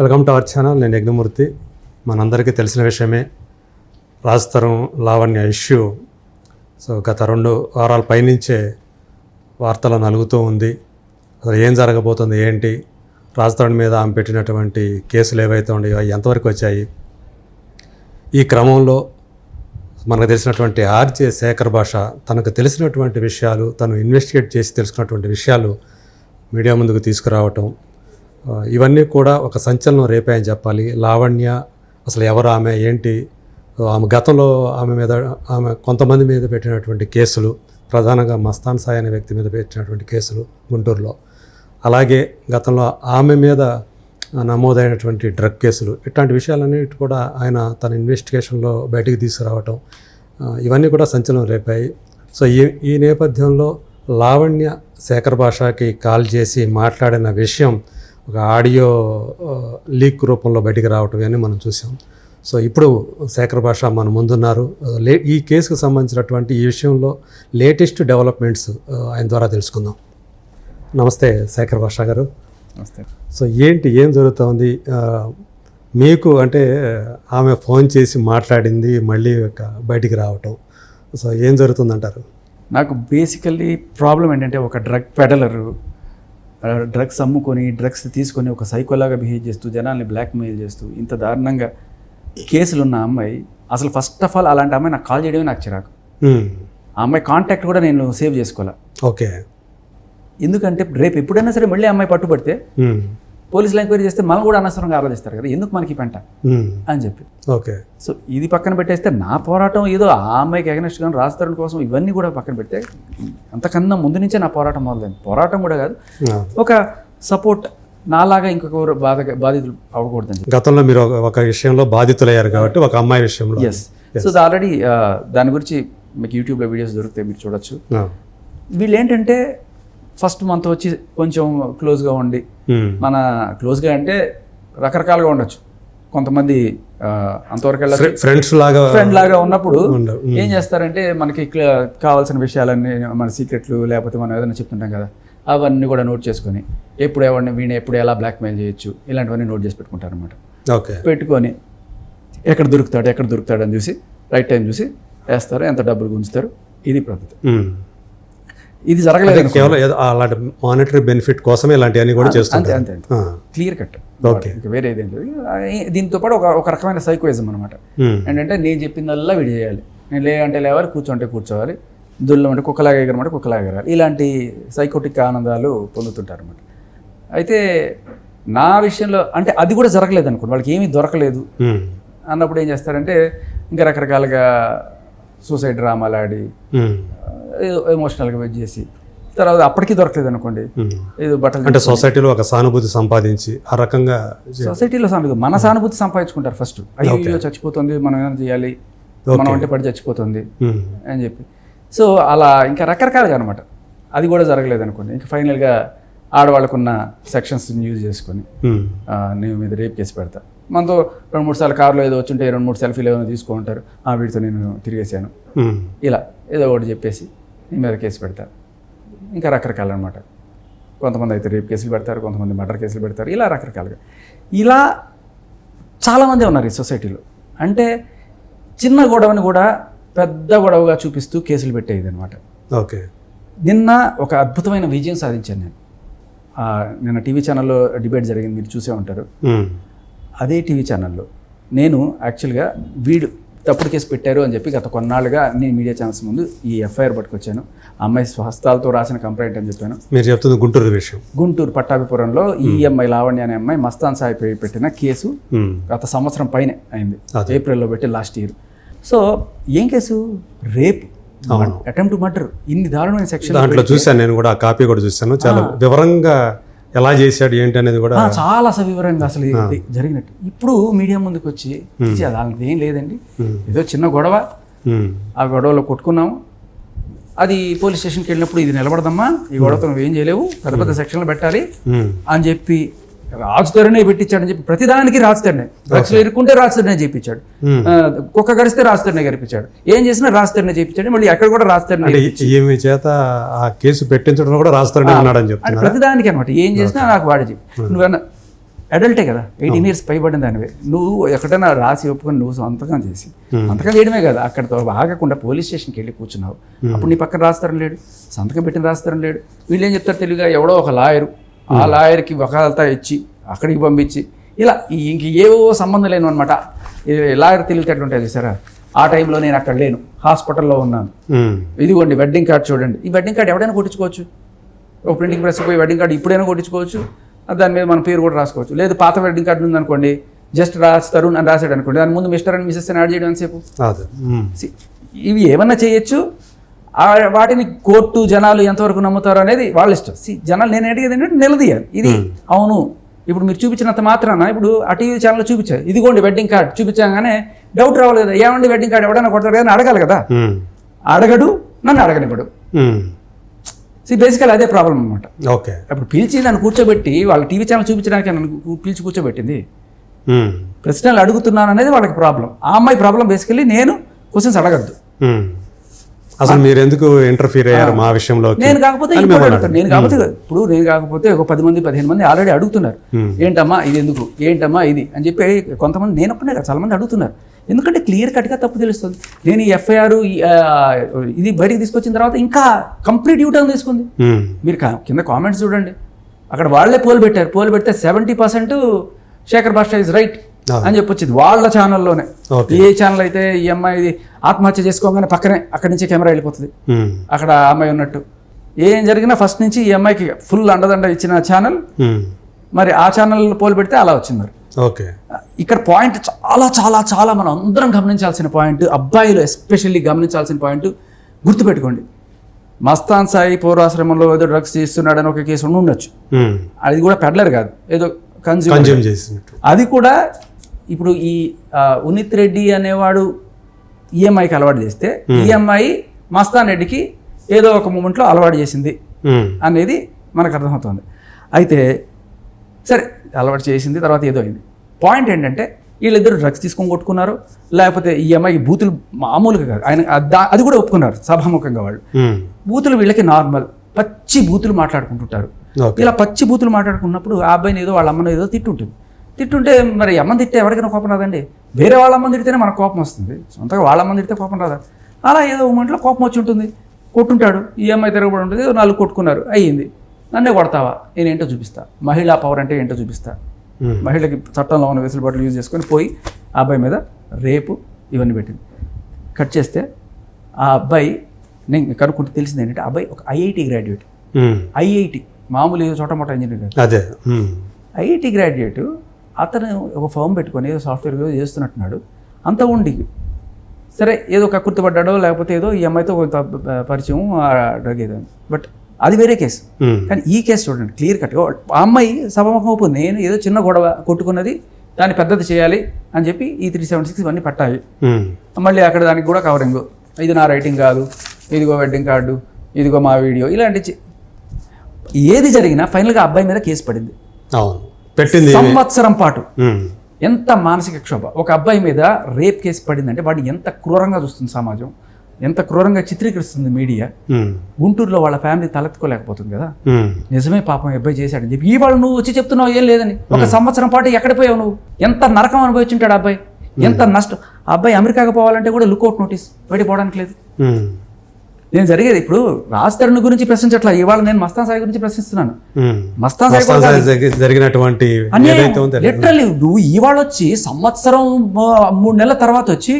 Welcome to our channel. నేను యజ్ఞమూర్తి. మనందరికీ తెలిసిన విషయమే రాజతరం లావణ్య ఇష్యూ. గత 2 వారాల పైనుంచే వార్తలు నలుగుతూ ఉంది. అసలు ఏం జరగబోతుంది, ఏంటి, రాజతరం మీద ఆమె పెట్టినటువంటి కేసులు ఏవైతే ఉన్నాయో ఎంతవరకు వచ్చాయి. ఈ క్రమంలో మనకు తెలిసినటువంటి ఆర్జే శేఖర్ భాష తనకు తెలిసినటువంటి విషయాలు, తను ఇన్వెస్టిగేట్ చేసి తెలుసుకున్నటువంటి విషయాలు మీడియా ముందుకు తీసుకురావటం, ఇవన్నీ కూడా ఒక సంచలనం రేపాయని చెప్పాలి. లావణ్య అసలు ఎవరు, ఆమె ఏంటి, ఆమె గతంలో ఆమె కొంతమంది మీద పెట్టినటువంటి కేసులు, ప్రధానంగా మస్తాన్ సాయి అనే వ్యక్తి మీద పెట్టినటువంటి కేసులు గుంటూరులో, అలాగే గతంలో ఆమె మీద నమోదైనటువంటి డ్రగ్ కేసులు, ఇట్లాంటి విషయాలన్నిటి కూడా ఆయన తన ఇన్వెస్టిగేషన్లో బయటికి తీసుకురావటం, ఇవన్నీ కూడా సంచలనం రేపాయి. ఈ నేపథ్యంలో లావణ్య శేఖర్ భాషకి కాల్ చేసి మాట్లాడిన విషయం ఒక ఆడియో లీక్ రూపంలో బయటికి రావటం అని మనం చూసాం. ఇప్పుడు శేఖర్ భాష మన ముందున్నారు. ఈ కేసుకు సంబంధించినటువంటి ఈ విషయంలో లేటెస్ట్ డెవలప్మెంట్స్ ఆయన ద్వారా తెలుసుకుందాం. నమస్తే శేఖర్ భాష గారు. నమస్తే. ఏం జరుగుతుంది మీకు? అంటే ఆమె ఫోన్ చేసి మాట్లాడింది మళ్ళీ బయటికి రావటం, ఏం జరుగుతుందంటారు? నాకు బేసికల్లీ ప్రాబ్లం ఏంటంటే, ఒక డ్రగ్ పెడలరు డ్రగ్స్ అమ్ముకొని డ్రగ్స్ తీసుకొని ఒక సైకోలాగా బిహేవ్ చేస్తూ జనాల్ని బ్లాక్మెయిల్ చేస్తూ ఇంత దారుణంగా కేసులు ఉన్న అమ్మాయి, అసలు ఫస్ట్ ఆఫ్ ఆల్ అలాంటి అమ్మాయి నాకు కాల్ చేయడమే నాకు చిరాకు. ఆ అమ్మాయి కాంటాక్ట్ కూడా నేను సేవ్ చేసుకోవాలా. ఓకే. ఎందుకంటే రేపు ఎప్పుడైనా సరే మళ్ళీ అమ్మాయి పట్టుబడితే పోలీసులు ఎంక్వైరీ చేస్తే మనం కూడా అనవసరంగా ఆరాధిస్తారు కదా, ఎందుకు మనకి పెంట అని చెప్పి. ఓకే. ఇది పక్కన పెట్టేస్తే నా పోరాటం ఏదో ఆ అమ్మాయికి అగెనెస్ట్ గా రాజతరుణ్ కోసం ఇవన్నీ కూడా పక్కన పెడితే, అంతకన్నా ముందు నుంచే నా పోరాటం మొదలైంది. పోరాటం కూడా కాదు, ఒక సపోర్ట్, నాలాగా ఇంకొక బాధితులు అవ్వకూడదని. గతంలో మీరు ఒక విషయంలో బాధితులయ్యారు కాబట్టి, ఒక అమ్మాయి విషయంలో. ఎస్. ఆల్రెడీ దాని గురించి మీకు యూట్యూబ్లో వీడియోస్ దొరుకుతాయి, మీరు చూడొచ్చు. వీళ్ళు ఏంటంటే ఫస్ట్ మనతో వచ్చి కొంచెం క్లోజ్గా ఉండి, మన క్లోజ్గా అంటే రకరకాలుగా ఉండొచ్చు. కొంతమంది అంతవరకు ఫ్రెండ్ లాగా ఉన్నప్పుడు ఏం చేస్తారంటే, మనకి కావాల్సిన విషయాలన్నీ, మన సీక్రెట్లు లేకపోతే మనం ఏదైనా చెప్తుంటాం కదా, అవన్నీ కూడా నోట్ చేసుకొని ఎప్పుడు వీణ ఎప్పుడు ఎలా బ్లాక్మెయిల్ చేయొచ్చు ఇలాంటివన్నీ నోట్ చేసి పెట్టుకుంటారు అనమాట. పెట్టుకొని ఎక్కడ దొరుకుతాడు అని చూసి రైట్ టైం చూసి వేస్తారు, ఎంత డబ్బులు గుంచుతారు. ఇది పద్ధతి. ఇది జరగలేదు, కేవలం అలాంటి మానిటరీ బెనిఫిట్ కోసమే ఇలాంటివన్నీ కూడా చేస్తుంది. అంతే క్లియర్ కట్. ఓకే. వేరే ఏదేం లేదు. దీంతో పాటు ఒక రకమైన సైకోయిజం అనమాట. ఏంటంటే నేను చెప్పిందల్లా వీడు చేయాలి, నేను లేవంటే లేవాలి, కూర్చోంటే కూర్చోవాలి, దుల్లం అంటే కుక్కలాగా ఎగరమంటే కుక్కలాగా ఎగరాలి, ఇలాంటి సైకోటిక్ ఆనందాలు పొందుతుంటారు అనమాట. అయితే నా విషయంలో అంటే అది కూడా జరగలేదు అనుకోండి, వాళ్ళకి ఏమీ దొరకలేదు అన్నప్పుడు ఏం చేస్తారంటే, ఇంకా రకరకాలుగా సూసైడ్ డ్రామాలు ఆడి ఎమోషనల్గా వెయిట్ చేసి, తర్వాత అప్పటికీ దొరకలేదు అనుకోండి, ఏదో బట్టలు అంటే సొసైటీలో ఒక సానుభూతి సంపాదించి ఆ రకంగా సొసైటీలో మన సానుభూతి సంపాదించుకుంటారు ఫస్ట్. అయ్యో చచ్చిపోతుంది, మనం ఏమైనా చేయాలి, మనం అంటే పడి చచ్చిపోతుంది అని చెప్పి. అలా ఇంకా రకరకాలుగా అనమాట. అది కూడా జరగలేదు అనుకోండి, ఇంకా ఫైనల్గా ఆడవాళ్ళకున్న సెక్షన్స్ యూజ్ చేసుకొని నేను మీద రేప్ కేసు పెడతా. మనతో 2-3 సార్లు కారులో ఏదో వచ్చుంటే 2-3 సెల్ఫీలు ఏమైనా తీసుకుంటారు, వీటితో నేను తిరిగేసాను, ఇలా ఏదో ఒకటి చెప్పేసి నీ మీద కేసు పెడతారు. ఇంకా రకరకాలు అనమాట. కొంతమంది అయితే రేప్ కేసులు పెడతారు, కొంతమంది మర్డర్ కేసులు పెడతారు, ఇలా రకరకాలుగా. ఇలా చాలామంది ఉన్నారు ఈ సొసైటీలో. అంటే చిన్న గొడవని కూడా పెద్ద గొడవగా చూపిస్తూ కేసులు పెట్టేది అనమాట. ఓకే. నిన్న ఒక అద్భుతమైన విజయం సాధించాను నేను. నిన్న టీవీ ఛానల్లో డిబేట్ జరిగింది, మీరు చూసే ఉంటారు. అదే టీవీ ఛానల్లో నేను యాక్చువల్గా వీడు తప్పుడు కేసు పెట్టారు అని చెప్పి గత కొన్నాళ్ళుగా అన్ని మీడియా ఛానల్స్ ముందు ఈ ఎఫ్ఐఆర్ పట్టుకొచ్చాను. అమ్మాయి స్వహస్తాలతో రాసిన కంప్లైంట్ అని చెప్పాను. మీరు చెప్తుంది గుంటూరు విషయం. గుంటూరు పట్టాభిపురంలో ఈ అమ్మాయి లావణ్య అనే అమ్మాయి మస్తాన్ సాయి పెట్టిన కేసు గత సంవత్సరం పైన అయింది, ఏప్రిల్లో పెట్టి లాస్ట్ ఇయర్. ఏం case? Rape, attempt to murder, ఇన్ని దారుణమైన సెక్షన్. దాంట్లో చూశాను నేను కూడా, ఆ కాపీ కూడా చూశాను. చాలా వివరంగా ఎలా చేశాడు ఏంటి అనేది కూడా చాలా సవివరంగా అసలు జరిగినట్టు. ఇప్పుడు మీడియా ముందుకు వచ్చి అలాంటిది ఏం లేదండి, ఏదో చిన్న గొడవ, ఆ గొడవలో కొట్టుకున్నాము, అది పోలీస్ స్టేషన్కి వెళ్ళినప్పుడు ఇది నిలబడదమ్మా, ఈ గొడవతో నువ్వేం చేయలేవు, పెద్ద పెద్ద సెక్షన్లు పెట్టాలి అని చెప్పి రాజుతరునే పెట్టించాడని చెప్పి ప్రతిదానికి రాజుతరునే, డ్రగ్స్లో ఇరుక్కుంటే రాజుతరునే చేయించాడు, కుక్క గడిస్తే రాజుతరునే గడిపించాడు, ఏం చేసినా రాజుతరునే చేయించాడు, మళ్ళీ అక్కడ కూడా రాజుతరునే చేత ఆ కేసు పెట్టించడం కూడా రాజుతరునే అన్నాడని చెప్తాను. ప్రతిదానికి అనమాట, ఏం చేసినా నాకు వాడే చెప్పి. నువ్వన్నా అడల్టే కదా, 18 years పైబడిన దానివే. నువ్వు ఎక్కడైనా రాసి ఒప్పుకొని నువ్వు సంతకం చేసి సంతకం చేయడమే కదా, అక్కడతో ఆగకుండా పోలీస్ స్టేషన్కి వెళ్ళి కూర్చున్నావు. అప్పుడు నీ పక్కన రాస్తారని లేడు, సంతకం పెట్టిన రాస్తారని లేడు. వీళ్ళు ఏం చెప్తారు తెలివిగా, ఎవడో ఒక లాయరు, ఆ లాయర్కి వకాలతా ఇచ్చి అక్కడికి పంపించి ఇలా ఇంక ఏవో సంబంధం లేను అనమాట. లాయర్ తెలివితేటలు ఉంటాయి చూసారా, ఆ టైంలో నేను అక్కడ లేను, హాస్పిటల్లో ఉన్నాను, ఇదిగోండి వెడ్డింగ్ కార్డ్ చూడండి. ఈ వెడ్డింగ్ కార్డ్ ఎవడైనా కొట్టించుకోవచ్చు, ఒక ప్రింటింగ్ ప్రెస్కి పోయి వెడ్డింగ్ కార్డు ఇప్పుడైనా కొట్టించుకోవచ్చు, దాని మీద మన పేరు కూడా రాసుకోవచ్చు. లేదు పాత వెడ్డింగ్ కార్డు ఉందనుకోండి, జస్ట్ తరుణ్ అని రాసాడు అనుకోండి, దాని ముందు మిస్టర్ అండ్ మిసెస్ అని యాడ్ చేయడం ఎంతసేపు. ఇవి ఏమన్నా చేయొచ్చు. వాటిని కోర్టు జనాలు ఎంతవరకు నమ్ముతారు అనేది వాళ్ళ ఇష్టం. జనాలు నేను అడిగేది ఏంటంటే నిలదీయాలి. ఇది అవును, ఇప్పుడు మీరు చూపించినంత మాత్రాన ఇప్పుడు ఆ టీవీ ఛానల్లో చూపించారు, ఇదిగోండి వెడ్డింగ్ కార్డ్ చూపించాగానే డౌట్ రావాలి కదా, ఏమండి వెడ్డింగ్ కార్డ్ ఎవడైనా కొడతాడు కదా అని అడగాలి కదా. అడగడు, నన్ను అడగనివ్వడు. బేసికల్ అదే ప్రాబ్లం అనమాట. ఓకే, అప్పుడు పిలిచి నన్ను కూర్చోబెట్టి వాళ్ళ టీవీ ఛానల్ చూపించడానికి నన్ను పిలిచి కూర్చోబెట్టింది, ప్రశ్నలు అడుగుతున్నాను అనేది వాళ్ళకి ప్రాబ్లం. ఆ అమ్మాయి ప్రాబ్లం బేసికల్లీ నేను క్వశ్చన్స్ అడగద్దు. అసలు మీరు ఎందుకు ఇంటర్ఫీర్ అయ్యారు మా విషయంలో? నేను కాకపోతే ఇప్పుడు నేను కాకపోతే ఒక 10 మంది 15 మంది ఆల్రెడీ అడుగుతున్నారు, ఏంటమ్మా ఇది ఎందుకు, ఏంటమ్మా ఇది అని చెప్పి. కొంతమంది నేను ఒక్కనే కదా, చాలా మంది అడుగుతున్నారు. ఎందుకంటే క్లియర్ కట్గా తప్పు తెలుస్తుంది. నేను ఈ ఎఫ్ఐఆర్ ఇది బయటికి తీసుకొచ్చిన తర్వాత ఇంకా కంప్లీట్ యూటర్న్ తీసుకుంది. మీరు కింద కామెంట్స్ చూడండి, అక్కడ వాళ్ళే పోల్ పెట్టారు. పోల్ పెడితే 70% శేఖర్ భాష ఇస్ రైట్ అని చెప్పొచ్చింది వాళ్ళ ఛానల్లోనే. ఏ ఛానల్ అయితే ఈ అమ్మాయి ఆత్మహత్య చేసుకోగానే పక్కనే అక్కడి నుంచి కెమెరా వెళ్ళిపోతుంది, అక్కడ అమ్మాయి ఉన్నట్టు. ఏం జరిగినా ఫస్ట్ నుంచి ఈ అమ్మాయికి ఫుల్ అండదండ ఇచ్చిన ఛానల్, మరి ఆ ఛానల్ పోల్ పెడితే అలా వచ్చింది. మరి ఓకే, ఇక్కడ పాయింట్ చాలా చాలా చాలా మనం అందరం గమనించాల్సిన పాయింట్, అబ్బాయిలు ఎస్పెషల్లీ గమనించాల్సిన పాయింట్ గుర్తుపెట్టుకోండి. మస్తాన్ సాయి పూర్వాశ్రమంలో ఏదో డ్రగ్స్ చేస్తున్నాడని ఒక కేసు ఉండొచ్చు, అది కూడా పెడ్లర్ కాదు, ఏదో కన్జ్యూమ్ చేసినట్టు. అది కూడా ఇప్పుడు ఈ ఉనిత్ రెడ్డి అనేవాడు ఈఎంఐకి అలవాటు చేస్తే ఈఎంఐ మస్తాన్ రెడ్డికి ఏదో ఒక మూమెంట్లో అలవాటు చేసింది అనేది మనకు అర్థమవుతుంది. అయితే సరే అలవాటు చేసింది, తర్వాత ఏదో అయింది. పాయింట్ ఏంటంటే వీళ్ళిద్దరు డ్రగ్స్ తీసుకొని కొట్టుకున్నారు, లేకపోతే ఈఎంఐ బూతులు మామూలుగా కాదు, ఆయన అది కూడా ఒప్పుకున్నారు సభాముఖంగా. వాళ్ళు బూతులు వీళ్ళకి నార్మల్, పచ్చి బూతులు మాట్లాడుకుంటుంటారు. ఇలా పచ్చి బూతులు మాట్లాడుకున్నప్పుడు ఆ అబ్బాయిని ఏదో వాళ్ళ అమ్మని ఏదో తిట్టుంటే మరి అమ్మని తిట్టే ఎవరికైనా కోపం రాదండి. వేరే వాళ్ళ అమ్మని తిడితేనే మనకు కోపం వస్తుంది, సొంతగా వాళ్ళ అమ్మని తిడితే కోపం రాదా? అలా ఏదో మూమెంట్లో కోపం వచ్చి ఉంటుంది, కొట్టుంటాడు. ఈఎంఐ తిరగబడి ఉంటుంది, 4 కొట్టుకున్నారు, అయ్యింది. నన్నే కొడతావా, నేనేంటో చూపిస్తా, మహిళా పవర్ అంటే ఏంటో చూపిస్తా. మహిళకి చట్టంలో ఉన్న వెసులుబాట్లు యూజ్ చేసుకొని పోయి ఆ అబ్బాయి మీద రేపు ఇవన్నీ పెట్టింది. కట్ చేస్తే ఆ అబ్బాయి నేను కనుక్కుంటే తెలిసింది ఏంటంటే అబ్బాయి ఒక ఐఐటి గ్రాడ్యుయేట్. ఐఐటి మామూలు ఏదో చోట మొట్ట ఇంజనీర్ కాదు, అదే ఐఐటి గ్రాడ్యుయేట్. అతను ఒక ఫర్మ్ పెట్టుకొని ఏదో సాఫ్ట్వేర్ చేస్తున్నట్టున్నాడు. అంత ఉండి సరే ఏదో కక్కుర్తి పడ్డాడో లేకపోతే ఏదో ఈ అమ్మాయితో కొంత పరిచయం డ్రగ్ ఏదో, బట్ అది వేరే కేసు. కానీ ఈ కేసు చూడండి క్లియర్ కట్గా ఆ అమ్మాయి సభముఖం అవుతుంది, నేను ఏదో చిన్న గొడవ కొట్టుకున్నది దాన్ని పెద్దది చేయాలి అని చెప్పి ఈ 376 ఇవన్నీ పట్టాయి. మళ్ళీ అక్కడ దానికి కూడా కవరింగ్, ఇది నా రైటింగ్ కాదు, ఇదిగో వెడ్డింగ్ కార్డు, ఇదిగో మా వీడియో, ఇలాంటి ఏది జరిగినా ఫైనల్గా అబ్బాయి మీద కేసు పడింది. సంవత్సరం పాటు ఎంత మానసిక క్షోభ. ఒక అబ్బాయి మీద రేప్ కేసు పడిందంటే వాడిని ఎంత క్రూరంగా చూస్తుంది సమాజం, ఎంత క్రూరంగా చిత్రీకరిస్తుంది మీడియా. గుంటూరులో వాళ్ళ ఫ్యామిలీ తలెత్తుకోలేకపోతుంది కదా, నిజమే పాపం అబ్బాయి చేశాడని చెప్పి ఇవాళ నువ్వు వచ్చి చెప్తున్నావు ఏం లేదని. ఒక సంవత్సరం పాటు ఎక్కడ పోయావు నువ్వు? ఎంత నరకం అనుభవించుంటాడు అబ్బాయి, ఎంత నష్టం. ఆ అబ్బాయి అమెరికాకి పోవాలంటే కూడా లుక్అవుట్ నోటీస్, బయటికి పోవడానికి లేదు. నేను జరిగేది ఇప్పుడు రాజ్ తరుణ్ గురించి ప్రశ్నించట్లా, ఇవాళ నేను మస్తాన్ సాయి గురించి ప్రశ్నిస్తున్నాను. మస్తాన్ సాయి జరిగినటువంటి లిటరల్లీ నువ్వు ఇవాళ వచ్చి సంవత్సరం 3 నెలల తర్వాత వచ్చి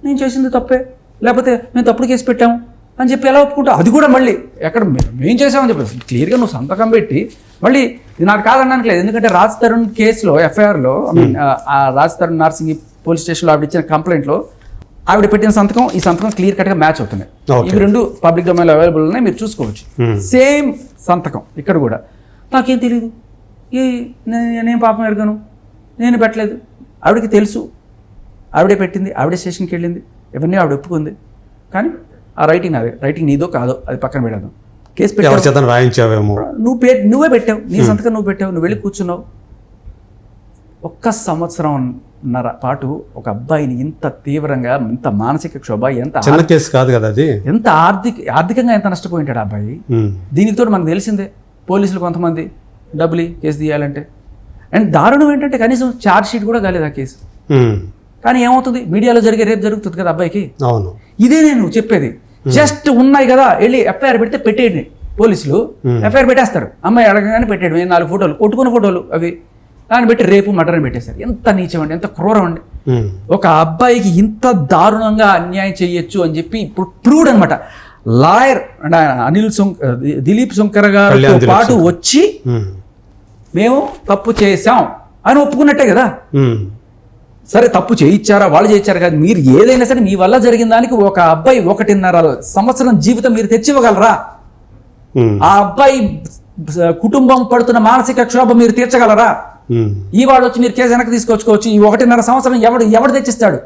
నేను చేసింది తప్పే, లేకపోతే మేము తప్పుడు కేసు పెట్టాము అని చెప్పి ఎలా ఒప్పుకుంటావు? అది కూడా మళ్ళీ ఎక్కడ మేము చేసామని చెప్పి క్లియర్గా నువ్వు సంతకం పెట్టి మళ్ళీ ఇది నాకు కాదనడానికి లేదు. ఎందుకంటే రాజ్ తరుణ్ కేసులో ఎఫ్ఐఆర్లో రాజ్ తరుణ్ నార్సింగి పోలీస్ స్టేషన్లో ఆవిడ ఇచ్చిన కంప్లైంట్లో ఆవిడ పెట్టిన సంతకం ఈ సంతకం క్లియర్ కట్గా మ్యాచ్ అవుతున్నాయి. ఇవి 2 పబ్లిక్ డొమైన్లో అవైలబుల్ ఉన్నాయి, మీరు చూసుకోవచ్చు. సేమ్ సంతకం ఇక్కడ కూడా. నాకేం తెలియదు, నేను పాపం ఎరగను, నేను పెట్టలేదు. ఆవిడకి తెలుసు, ఆవిడే పెట్టింది, ఆవిడే స్టేషన్కి వెళ్ళింది, ఇవన్నీ ఆవిడ ఒప్పుకుంది. కానీ ఆ రైటింగ్ అదే రైటింగ్ నీదో కాదో అది పక్కన పెడదాం. కేసు పెట్టావు, రాయించావేమో, నువ్వే పెట్టావు, నీ సంతకం నువ్వు పెట్టావు, నువ్వు వెళ్ళి కూర్చున్నావు. 1 సంవత్సరంన్నర పాటు ఒక అబ్బాయిని ఇంత తీవ్రంగా, ఇంత మానసిక క్షోభ, ఎంత చిన్న కేసు కాదు కదా అది, ఎంత ఆర్థికంగా ఎంత నష్టపోయింటాడు ఆ అబ్బాయి. దీనికి తోడు మనకు తెలిసిందే పోలీసులు కొంతమంది డబ్బులు కేసు తీయాలంటే. అండ్ దారుణం ఏంటంటే కనీసం ఛార్జ్ షీట్ కూడా కాలేదు ఆ కేసు. కానీ ఏమవుతుంది, మీడియాలో జరిగే రేపు జరుగుతుంది కదా అబ్బాయికి. అవును, ఇదే నేను చెప్పేది. జస్ట్ ఉన్నాయి కదా, వెళ్ళి ఎఫ్ఐఆర్ పెడితే పెట్టేయండి, పోలీసులు ఎఫ్ఐఆర్ పెట్టేస్తారు. అమ్మాయి అడగగానే పెట్టాడు 4 ఫోటోలు, కొట్టుకున్న ఫోటోలు అవి, దాన్ని పెట్టి రేపు మర్డర్ పెట్టేశారు. ఎంత నీచం అండి, ఎంత క్రూరం అండి. ఒక అబ్బాయికి ఇంత దారుణంగా అన్యాయం చేయొచ్చు అని చెప్పి ఇప్పుడు ప్రూవ్డ్ అనమాట. లాయర్ దిలీప్ శంకర్ గారితో పాటు వచ్చి మేము తప్పు చేశాం అని ఒప్పుకున్నట్టే కదా. సరే తప్పు చేయించారా, వాళ్ళు చేయించారా కాదు, మీరు ఏదైనా సరే మీ వల్ల జరిగిన దానికి ఒక అబ్బాయి 1.5 సంవత్సరం జీవితం మీరు తెచ్చివ్వగలరా? ఆ అబ్బాయి కుటుంబం పడుతున్న మానసిక క్షోభ మీరు తీర్చగలరా? ఈ వాడు వచ్చి మీరు కేసు వెనక్కి తీసుకొచ్చుకోవచ్చు. ఈ 1.5 సంవత్సరం ఎవడు తెచ్చిస్తాడు?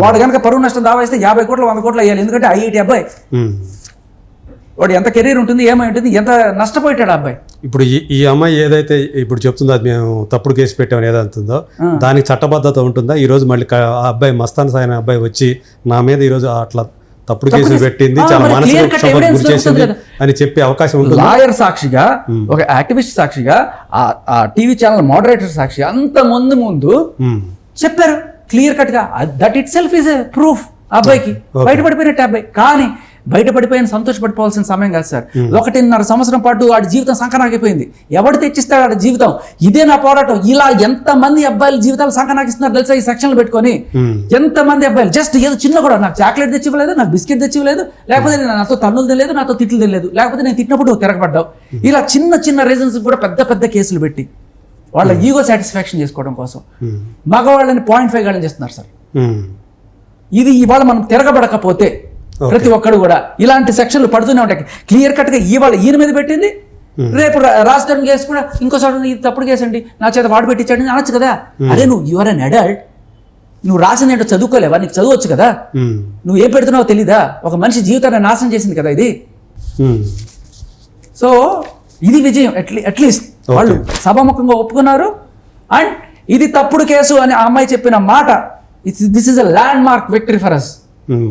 వాడు కనుక పరువు నష్టం దావా వేస్తే 50 కోట్లు 100 కోట్లు అయ్యాలి. ఎందుకంటే ఐఐటి అబ్బాయి, వాడు ఎంత కెరీర్ ఉంటుంది, ఏమై ఉంటుంది, ఎంత నష్టపోయాడు ఆ అబ్బాయి. ఇప్పుడు ఈ అమ్మాయి ఏదైతే ఇప్పుడు చెప్తుందో, అది మేము తప్పుడు కేసు పెట్టామని ఏదంటుందో దానికి చట్టబద్ధత ఉంటుందా? ఈ రోజు మళ్ళీ ఆ అబ్బాయి మస్తాన్ సాయి అనే అబ్బాయి వచ్చి నా మీద ఈ రోజు అట్లా తప్పుడు కేసులు పెట్టింది, చాలా మానసిక గురి చేసింది అని చెప్పే అవకాశం ఉంటుంది. లాయర్ సాక్షిగా, ఒక యాక్టివిస్ట్ సాక్షిగా, ఆ టీవీ ఛానల్ మోడరేటర్ సాక్షిగా అంత ముందు చెప్పారు క్లియర్ కట్ గా. That it self is a proof. అబ్బాయికి బయటపడిపోయినట్టు అబ్బాయి. కానీ బయటపడిపోయిన సంతోషపడిపోవాల్సిన సమయం కాదు సార్. 1.5 సంవత్సరం పాటు వాడి జీవితం సంకనాగిపోయింది. ఎవడు తెచ్చిస్తాడు వాడి జీవితం? ఇదే నా పోరాటం. ఇలా ఎంతమంది అబ్బాయిల జీవితాలు సంకనాగిస్తున్నారు తెలుసా ఈ సెక్షన్లు పెట్టుకొని? ఎంతమంది అబ్బాయిలు జస్ట్ ఏదో చిన్న కూడా, నాకు చాక్లెట్ తెచ్చివ్వలేదు, నాకు బిస్కెట్ తెచ్చివ్వలేదు, లేకపోతే నాతో తన్నులు తెలియదు, నాతో తిట్లు తెలియదు, లేకపోతే నేను తిట్టినప్పుడు నువ్వు తిరగబడ్డావు. ఇలా చిన్న రీజన్స్ కూడా పెద్ద కేసులు పెట్టి వాళ్ళ ఈగో సాటిస్ఫాక్షన్ చేసుకోవడం కోసం మగవాళ్ళని 0.5 గాళ్ళని చేస్తున్నారు సార్. ఇది ఇవాళ మనం తిరగబడకపోతే ప్రతి ఒక్కడు కూడా ఇలాంటి సెక్షన్లు పడుతూనే ఉంటాయి. క్లియర్ కట్ గా ఇవాళ ఈయన మీద పెట్టింది, రేపు రాజధాని కేసు కూడా ఇంకోసారి ఇది తప్పుడు కేసు అండి, నా చేత వాడు పెట్టించాడు అనొచ్చు కదా. అదే నువ్వు యువర్ అన్ అడల్ట్, నువ్వు రాసింది ఏంటో చదువుకోలేవా? నీకు చదవచ్చు కదా. నువ్వు ఏం పెడుతున్నావో తెలీదా? ఒక మనిషి జీవితాన్ని నాశనం చేసింది కదా ఇది. సో ఇది విజయం. అట్లీస్ట్ వాళ్ళు సభాముఖంగా ఒప్పుకున్నారు. అండ్ ఇది తప్పుడు కేసు అని ఆ అమ్మాయి చెప్పిన మాట, this is a landmark victory for us.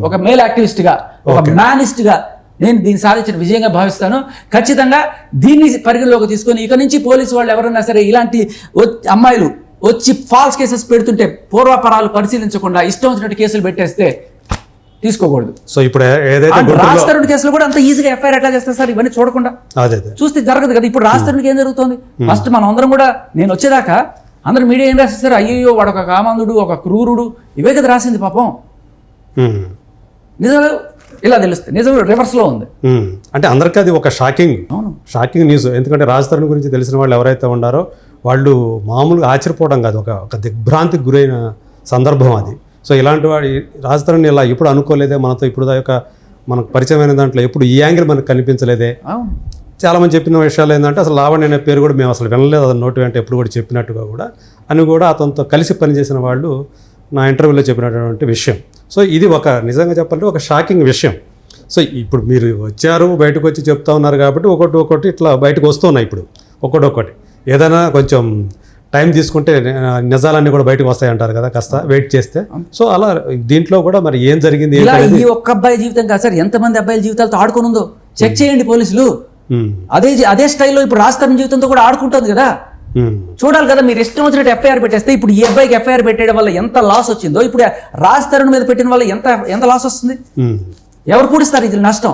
ఒక మేల్ యాక్టివిస్ట్ గా, ఒక మ్యానిస్ట్ గా నేను దీన్ని సాధించిన విజయంగా భావిస్తాను. ఖచ్చితంగా దీన్ని పరిగణలోకి తీసుకొని ఇక నుంచి పోలీసు వాళ్ళు ఎవరైనా సరే ఇలాంటి అమ్మాయిలు వచ్చి ఫాల్స్ కేసెస్ పెడుతుంటే పూర్వాపరాలు పరిశీలించకుండా ఇష్టం వచ్చినట్టు కేసులు పెట్టేస్తే తీసుకోకూడదు. సో ఇప్పుడు ఏదైతే రాజతరుణ్ కేసులో కూడా అంత ఈజీగా ఎఫ్ఐఆర్ ఎట్లా చేస్తారు సార్? ఇవన్నీ చూడకుండా చూస్తే జరగదు కదా. ఇప్పుడు రాజతరుణ్కి ఏం జరుగుతుంది? ఫస్ట్ మనం అందరం కూడా, నేను వచ్చేదాకా అందరూ మీడియా ఏం రాసేస్తారు? అయ్యో వాడు ఒక కామాంధుడు, ఒక క్రూరుడు, ఇవే కదా రాసింది. పాపం నిజం ఇలా తెలుస్తుంది, నిజం రివర్స్ లో ఉంది. అంటే అందరికీ అది ఒక షాకింగ్ న్యూస్. ఎందుకంటే రాజతరుణ్ గురించి తెలిసిన వాళ్ళు ఎవరైతే ఉన్నారో వాళ్ళు మామూలుగా ఆశ్చర్యపోవడం కాదు, ఒక దిగ్భ్రాంతికి గురైన సందర్భం అది. సో ఇలాంటి వాడి రాజతరుణ్ ఇలా ఎప్పుడు అనుకోలేదే, మనతో ఇప్పుడు దాకా మనకు పరిచయమైన దాంట్లో ఎప్పుడు ఈ యాంగిల్ మనకు కనిపించలేదే. చాలామంది చెప్పిన విషయాలు ఏంటంటే అసలు లావణ్య అనే పేరు కూడా మేము అసలు వినలేదు, అది నోటి వెంట ఎప్పుడు కూడా చెప్పినట్టుగా కూడా అని కూడా అతనితో కలిసి పనిచేసిన వాళ్ళు నా ఇంటర్వ్యూలో చెప్పినటువంటి విషయం. సో ఇది ఒక నిజంగా చెప్పాలంటే ఒక షాకింగ్ విషయం. సో ఇప్పుడు మీరు వచ్చారు, బయటకు వచ్చి చెప్తా ఉన్నారు కాబట్టి ఒకటి ఇట్లా బయటకు వస్తున్నాయి. ఇప్పుడు ఒక్కొక్కటి ఏదైనా కొంచెం టైం తీసుకుంటే నిజాలన్నీ కూడా బయటకు వస్తాయి అంటారు కదా, కాస్త వెయిట్ చేస్తే. సో అలా దీంట్లో కూడా మరి ఏం జరిగింది? ఈ ఒక్క అబ్బాయి జీవితం కాదు సార్, ఎంతమంది అబ్బాయిల జీవితాలతో ఆడుకొని ఉందో చెక్ చేయండి పోలీసులు. అదే స్టైల్లో ఇప్పుడు రాజతరుణ్ జీవితంతో కూడా ఆడుకుంటుంది కదా. చూడాలి కదా. మీరు ఇష్టం వచ్చినట్టు ఎఫ్ఐఆర్ పెట్టేస్తే ఇప్పుడు ఈ అబ్బాయికి ఎఫ్ఐఆర్ పెట్టేయడం వల్ల ఎంత లాస్ వచ్చిందో, ఇప్పుడు రాజతరుణ్ మీద పెట్టిన వల్ల ఎంత లాస్ వస్తుంది? ఎవరు పూడిస్తారు ఇది నష్టం?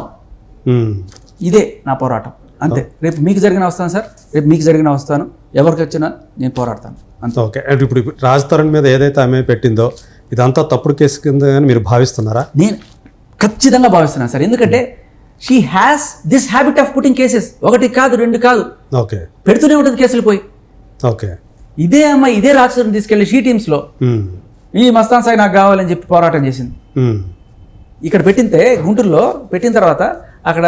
ఇదే నా పోరాటం, అంతే. రేపు మీకు జరిగిన వస్తాను సార్, రేపు మీకు జరిగిన వస్తాను, ఎవరికి వచ్చినా నేను పోరాడతాను, అంతే. ఓకే. అంటే ఇప్పుడు రాజతరుణ్ మీద ఏదైతే ఆమె పెట్టిందో ఇదంతా తప్పుడు కేసు కింద మీరు భావిస్తున్నారా? నేను ఖచ్చితంగా భావిస్తున్నాను సార్. ఎందుకంటే she has this habit of putting cases. 1 కాదు 2 కాదు, ఓకే, పెడుతూనే ఉంటుంది కేసులు పోయి. ఓకే. ఇదే అమ్మాయి ఇదే రాజతరుణ్ తీసుకెళ్లి షీ టీమ్స్ లో ఈ మస్తాన్ సాయి నాకు కావాలని చెప్పి పోరాటం చేసింది. ఇక్కడ పెట్టింటే గుంటూరులో పెట్టిన తర్వాత అక్కడ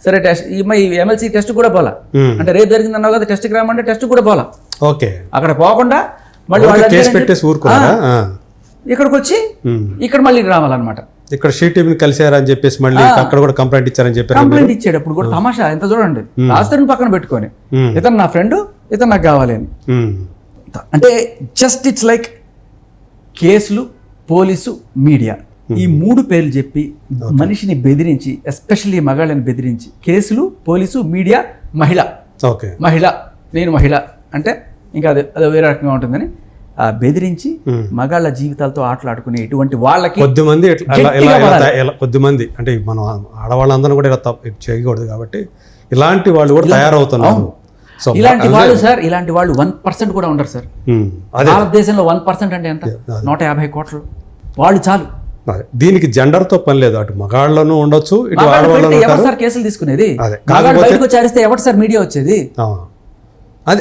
సరే టెస్ట్, ఈ ఎమ్మెల్సీ టెస్ట్ కూడా పోలా. అంటే రేపు జరిగింది అన్నావు కదా, టెస్ట్కి రామంటే టెస్ట్ కూడా పోలా. ఓకే. అక్కడ పోకుండా మళ్ళీ ఇక్కడికి వచ్చి ఇక్కడ మళ్ళీ రావాలన్నమాట. ఇక్కడ షీ టీమ్ కలిసారని చెప్పేసి మళ్ళీ అక్కడ కూడా కంప్లైంట్ ఇచ్చారని చెప్పారు. కంప్లైంట్ ఇచ్చేటప్పుడు కూడా తమాషా ఎంత చూడండి, రాజతరుణ్ పక్కన పెట్టుకొని ఇతను నా ఫ్రెండ్, ఇతను నాకు కావాలి అని. అంటే జస్ట్ ఇట్స్ లైక్ కేసులు, పోలీసు, మీడియా, ఈ 3 పేర్లు చెప్పి మనిషిని బెదిరించి, ఎస్పెషల్లీ మగాళ్ళని బెదిరించి, కేసులు, పోలీసు, మీడియా, మహిళ, నేను మహిళ అంటే ఇంకా అది వేరే రకంగా ఉంటుందని బెదిరించి మగాళ్ళ జీవితాలతో ఆటలాడుకునే ఇటువంటి వాళ్ళకి కొద్దిమంది కొద్దిమంది అంటే మనం ఆడవాళ్ళందరూ కూడా ఇలా తప్పు చేయకూడదు కాబట్టి ఇలాంటి వాళ్ళు కూడా తయారవుతున్నారు. సో ఇలాంటి వాళ్ళు సార్, ఇలాంటి వాళ్ళు 1% కూడా ఉండరు సార్. భారతదేశంలో 1% అంటే ఎంత? 150 కోట్లు వాళ్ళు చాలు. దీనికి జెండర్తో పని లేదు, అటు మగాళ్ళను ఉండొచ్చు, ఇటు ఆడవాళ్ళు. ఎవరు సార్ కేసులు తీసుకునేది? మగాళ్ళు బయటకు వచ్చి అరిస్తే ఎవరు సార్ మీడియా వచ్చేది?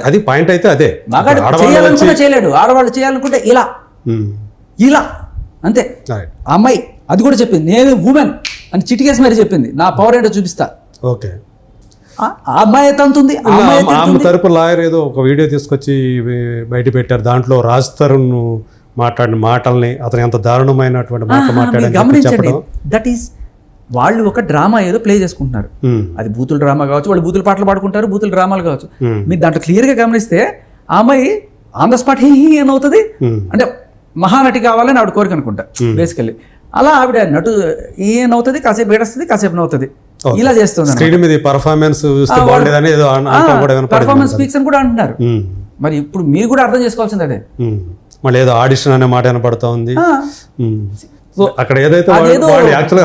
అది పాయింట్ అయితే అదే. మగాడు చేయాలనుకుంటే చేయలేడు, ఆడవాళ్ళు చేయాలనుకుంటే ఇలా ఇలా అంతే. అమ్మాయి అది కూడా చెప్పింది, నేను ఉమెన్ అని చిటికేసి మరి చెప్పింది, నా పవర్ ఏంటో చూపిస్తా. ఓకే, అమ్మాయి తంతుంది. ఆమె తరపు లాయర్ ఏదో ఒక వీడియో తీసుకొచ్చి బయట పెట్టారు, దాంట్లో రాజ్ తరుణ్ మాట్లాడిన మాటల్ని, అతను ఎంత దారుణమైనటువంటి మాట గమనించండి. దట్ ఈస్ వాళ్ళు ఒక డ్రామా ఏదో ప్లే చేసుకుంటున్నారు. అది బూతుల డ్రామా కావచ్చు, వాళ్ళు బూతుల పాటలు పాడుకుంటారు, బూతుల డ్రామాలు కావచ్చు. మీరు దాంట్లో క్లియర్గా గమనిస్తే ఆ అమ్మాయి ఆన్ ద స్పాట్ హీ అని అవుతుంది, అంటే మహానటి కావాలని ఆవిడ కోరిక అనుకుంటా బేసికల్లీ. అలా ఆవిడ నటు ఏనవుతుంది, కాసేపు ఏడుస్తుంది, కాసేపు నవ్వుతుంది, ఇలా చేస్తుంది. పర్ఫార్మెన్స్ స్పీక్స్ అని కూడా అంటున్నారు. మరి ఇప్పుడు మీరు కూడా అర్థం చేసుకోవాల్సింది అదే. మళ్ళీ ఏదో ఆడిషన్ అనే మాట వినపడుతూ ఉంది. అక్కడ ఏదైతే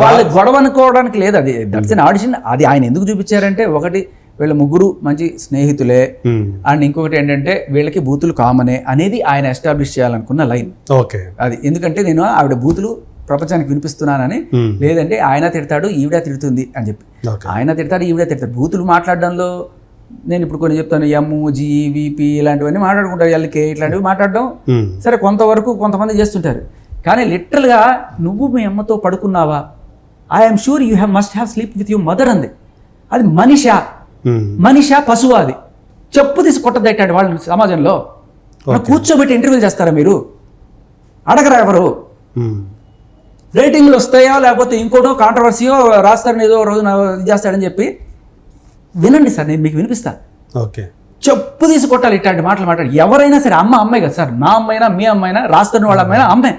వాళ్ళు గొడవ అనుకోవడానికి లేదు, అది దట్స్ ఎన్ ఆడిషన్. అది ఆయన ఎందుకు చూపించారంటే, ఒకటి వీళ్ళ ముగ్గురు మంచి స్నేహితులే, అండ్ ఇంకొకటి ఏంటంటే వీళ్ళకి బూతులు కామనే అనేది ఆయన ఎస్టాబ్లిష్ చేయాలనుకున్న లైన్. ఓకే, అది ఎందుకంటే నేను ఆవిడ బూతులు ప్రపంచానికి వినిపిస్తున్నానని, లేదంటే ఆయన తిడతాడు ఈవిడ తిడుతుంది అని చెప్పి. ఆయన తిడతాడు ఈవిడ తిడతాడు. బూతులు మాట్లాడడంలో నేను ఇప్పుడు కొన్ని చెప్తాను, MGVP ఇలాంటివన్నీ మాట్లాడుకుంటారు, LK ఇట్లాంటివి మాట్లాడడం సరే కొంతవరకు కొంతమంది చేస్తుంటారు. కానీ లిటరల్గా నువ్వు మీ అమ్మతో పడుకున్నావా, I'm sure you must have sleep with your mother అంది. అది మనిషా పశువా? అది చెప్పు తీసి కొట్టదట్టాడు వాళ్ళ సమాజంలో. కూర్చోబెట్టి ఇంటర్వ్యూలు చేస్తారా మీరు? అడగరా ఎవరు? రేటింగ్లు వస్తాయో లేకపోతే ఇంకోటో కాంట్రవర్సీయో రాస్తారని ఏదో రోజు ఇది చేస్తాడని చెప్పి వినండి సార్, నేను మీకు వినిపిస్తా. ఓకే, చెప్పు తీసి కొట్టాలి ఇట్లాంటి మాటలు మాట్లాడి. ఎవరైనా సరే, అమ్మాయి కదా సార్, నా అమ్మైనా మీ అమ్మైనా, రాస్తున్న వాళ్ళ అమ్మైనా అమ్మాయి.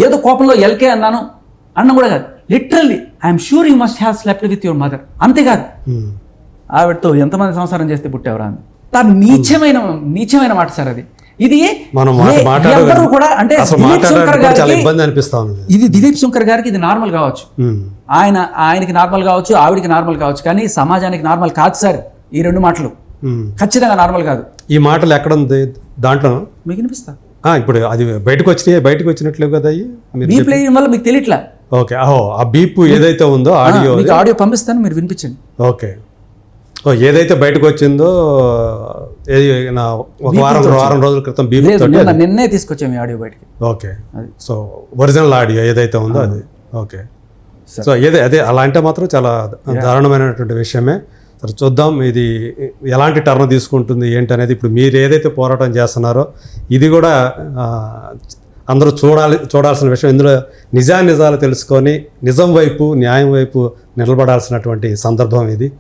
ఏదో కోపంలో LK అన్నాను అన్నం కూడా కాదు, literally I'm sure you must have slept with your mother. అంతేకాదు ఆవిడతో ఎంతమంది సంసారం చేస్తే పుట్టేవరా అని. తను నీచమైన మాట సార్ అది. ఇది ఎవరు కూడా అంటే ఇది దిలీప్ శంకర్ గారికి ఇది నార్మల్ కావచ్చు, ఆయనకి నార్మల్ కావచ్చు, ఆవిడికి నార్మల్ కావచ్చు, కానీ సమాజానికి నార్మల్ కాదు సార్ ఈ రెండు మాటలు. ఖచ్చితంగా నార్మల్ కాదు. ఈ మాటలు ఎక్కడ ఉంది దాంట్లో మీకు వినిపిస్తా. ఇప్పుడు అది బయటకు వచ్చినట్లు కదా, బీప్ లేయడం వల్ల మీకు తెలియట్లా. ఓకే, ఆ బీప్ ఏదైతే ఉందో ఆడియో పంపిస్తాను, మీరు వినిపించండి. ఓకే, ఏదైతే బయటకు వచ్చిందో ఒక వారం రోజుల క్రితం బీప్ నిన్నే తీసుకొచ్చాము ఈ ఆడియో బయటకి. ఓకే, సో ఒరిజినల్ ఆడియో ఏదైతే ఉందో అది. ఓకే, సో అదే అలా అంటే మాత్రం చాలా దారుణమైనటువంటి విషయమే. సరే, చూద్దాం ఇది ఎలాంటి టర్న్ తీసుకుంటుంది ఏంటి అనేది. ఇప్పుడు మీరు ఏదైతే పోరాటం చేస్తున్నారో ఇది కూడా అందరూ చూడాల్సిన విషయం. ఇందులో నిజాలు తెలుసుకొని నిజం వైపు, న్యాయం వైపు నిలబడాల్సినటువంటి సందర్భం ఇది.